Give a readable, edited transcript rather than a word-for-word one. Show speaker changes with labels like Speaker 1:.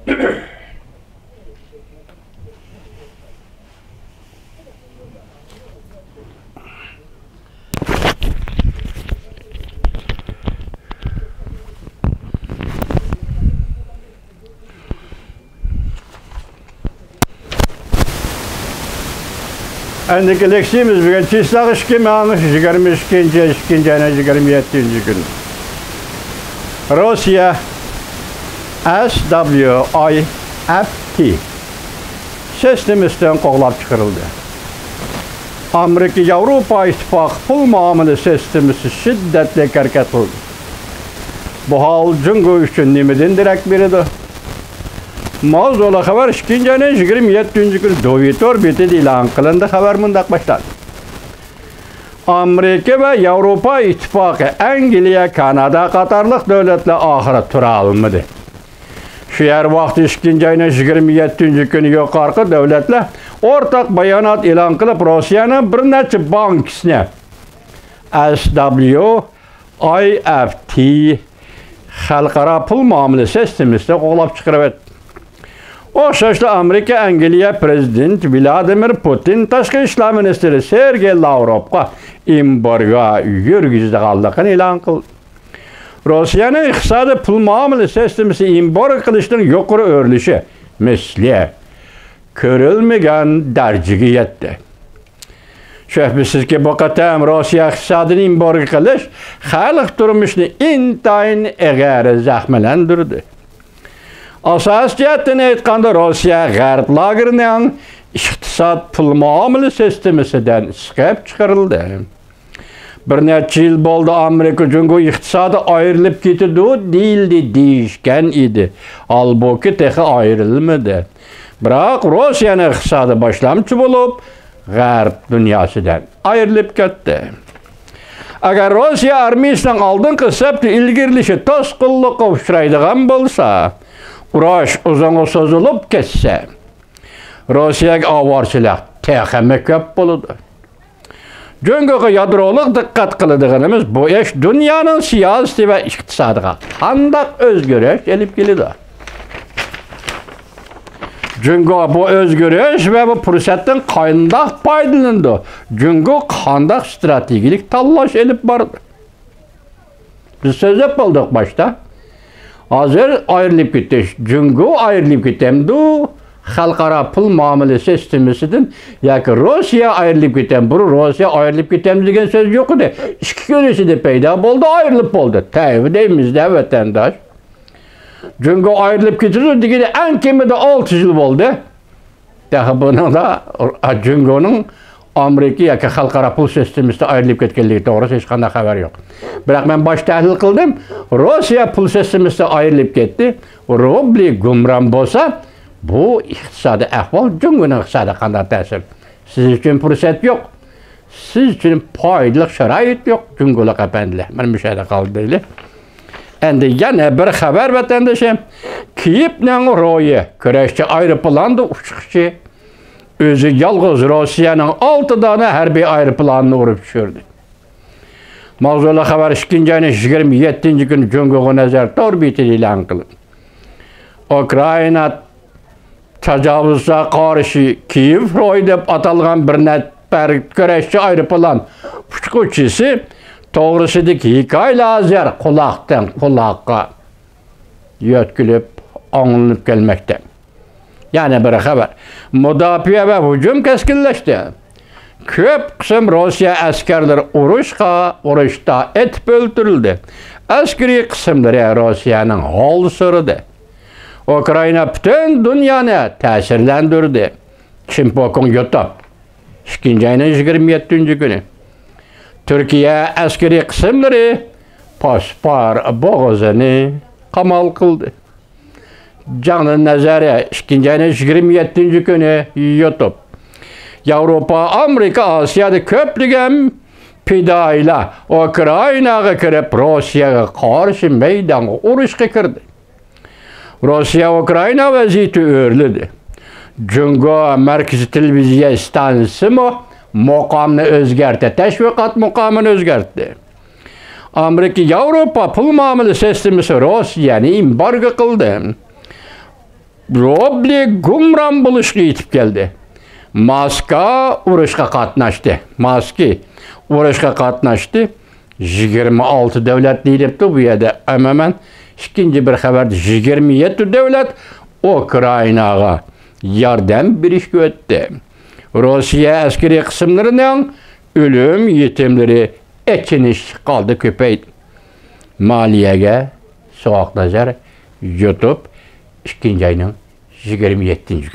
Speaker 1: Endiki leksiyimiz bugün Çislak 22-27 gün. Rusya SWIFT sistemisinden qoğulab çıkarıldı. Amerika Avropa İttifaqı pul muamele sistemisi şiddetli hareket oldu. Bu hal Cungo üçün nimeden direkt biridir. Mavzula xabar 27 gün Dovitor bitidi ilan qılındı. Xabar mundaq başladı. Amerika ve Avropa İttifaqı Angliya, Kanada qatarlıq dövlətlə axıra tura alınmadı. Şu yer vaxt 27 günü yuqarqı dövlətlə ortaq bayanat ilan qılıb Rusiyanın bir neçə bankisine SWIFT xalqara pul muamele sistemisində qoğulab çıxırıb. O şaşlı Amerika Angliya Prezident Vladimir Putin Tashqi ishlar ministri Sergey Lavrovga embargo yurgizganligini e'lon qildi. Rossiyaning iqtisodiy pul muomala sistemasi embargo qilishning yuqori o'rlishi misli ko'rilmagan darajaga yetdi. Shubhasizki bu qatam Rossiya iqtisodini embargo qilish xalq turmushini intayin eg'ari zaxmlantirdi. Asas cihetini aytganda Rossiya G'arb lagerining iqtisod pul muomala sistemisidan chiqib chiqarildi. Bir necha yil bo'ldi Amerika Jungo iqtisodi ayrilib ketdi deyishgan edi. Albuki texi ayrilmadi. Biroq Rossiyaning iqtisodi boshlamchi bo'lib, G'arb dunyosidan ayrilib ketdi. Agar Rossiya armiyasining oldingi hisobda ilgirilishi to'sqinlikqa uchraydigan bo'lsa, urush uzun so'zilib ketsa, Rossiyaga ovorchilik texmi ko'p bo'ladi. Jungoga yadrolik diqqat qiladiganimiz bu ish dunyoning siyosiy va iqtisodiga qanday o'zgarish olib keladi. Jungo bu o'zgarish va bu fursatdan qanday foydalandi? Jungo qanday strategik tanlash olib bordi? Biz so'zlab bo'ldik boshda. Hozir ayrilib ketdi. Jungo ayrilib ketdi. Xalqaro pul muomala sistemisidan yoki Rossiya ayrilib ketdi. Bu Rossiya ayrilib ketdi degan so'z yo'q edi. Ikki kun ichida paydo bo'ldi, ayrilib bo'ldi. Tayvi deymizda vatandosh. Jungo ayrilib ketdi deganda eng kamida 6 yil bo'ldi. Daha bunada Jungoning Amerika yoki xalqaro pul sistemisida ayrilib ketganligi to'g'risida hech qanday xabar yo'q. Biroq men bosh tahlil qildim. Rossiya pul sistemisida ayrilib ketdi. Rubli gumron bo'lsa, bu iqtisodiy ahvol Jungoning iqtisodiga qanday ta'sir? Siz uchun fursat yo'q. Siz uchun foydali sharoit yo'q. Jungolar qapandilar. Mana bu yerda qoldilar. Endi yana bir xabar vatandoshim. Kiyevning ro'yi kurashchi aeroplanida uchiqchi o'zi yolg'iz Rossiyaning 6 dona harbiy aeroplanini urib tushirdi. Mavzuli xabar 27 kun Jungoga nazar torbitida e'lon qildi. Ukraina tajovuzga qarshi Kiyev ro'yi deb atalgan bir nafar kurashchi aeroplan uchuvchisi to'g'risidagi hikoyalar quloqdan quloqqa yo'tkilib anglanib kelmoqda. Yana bir xabar. Mudofaa va hujum keskinlashdi. Ko'p qism Rossiya askarlari urushda etib o'ldirildi. Askariy qismlari Rossiyaning hol suridi. Ukraina butun dunyoni ta'sirlantirdi. Chimpokon yotib. 27 kuni. Turkiya askariy qismlari Pospar bo'g'izini qamal qildi. Canlı nazarı 27 kuni yotib. Avropa, Amerika, Asiyada ko'plagan fidoilar Ukrainaga kirib Rossiyaga qarshi maydonga urushga kirdi. Rossiya Ukraina vaziyati o'rladi. Jungo markaziy televiziya stansiyasi maqomni o'zgartirdi, tashviqot maqomini o'zgartirdi. Amerika Avropa pul muomala sistemasi Rossiyani embargo qildi. Robli Gumran buluşqa yetib keldi. Moskva urushga qatnashdi. Moskva urushga qatnashdi. 26 davlat deyilibdi bu yerda. Umuman ikinci bir xabarda 27 davlat Ukraynaga yardım berishga o'tdi. Rossiya askeri qismlarining ölüm yetimleri ekinish qaldı köpeydi. Maliyaga soğuk nazar YouTube 2. ayının 27. gün.